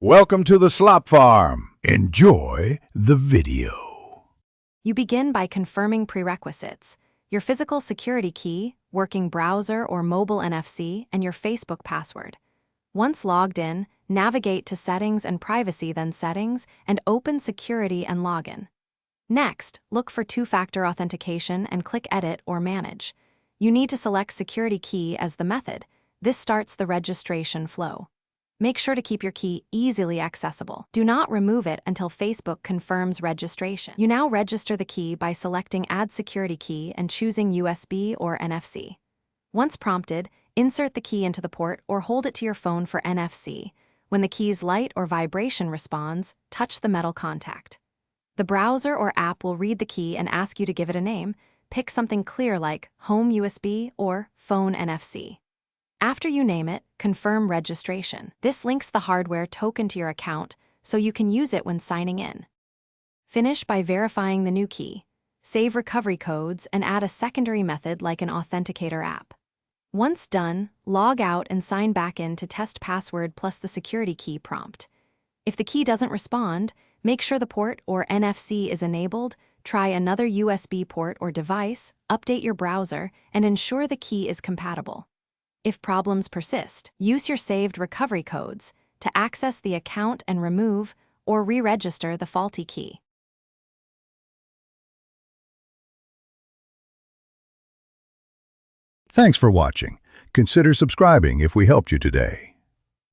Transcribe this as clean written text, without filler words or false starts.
Welcome to the Slop Farm. Enjoy the video. You begin by confirming prerequisites: your physical security key, working browser or mobile NFC, and your Facebook password. Once logged in, navigate to Settings and Privacy, then Settings, and open Security and Login. Next, look for two-factor authentication and click Edit or Manage. You need to select Security Key as the method. This starts the registration flow. Make sure to keep your key easily accessible. Do not remove it until Facebook confirms registration. You now register the key by selecting Add Security Key and choosing USB or NFC. Once prompted, insert the key into the port or hold it to your phone for NFC. When the key's light or vibration responds, touch the metal contact. The browser or app will read the key and ask you to give it a name. Pick something clear like Home USB or Phone NFC. After you name it, confirm registration. This links the hardware token to your account so you can use it when signing in. Finish by verifying the new key. Save recovery codes and add a secondary method like an authenticator app. Once done, log out and sign back in to test password plus the security key prompt. If the key doesn't respond, make sure the port or NFC is enabled, try another USB port or device, update your browser, and ensure the key is compatible. If problems persist, use your saved recovery codes to access the account and remove or re-register the faulty key. Thanks for watching. Consider subscribing if we helped you today.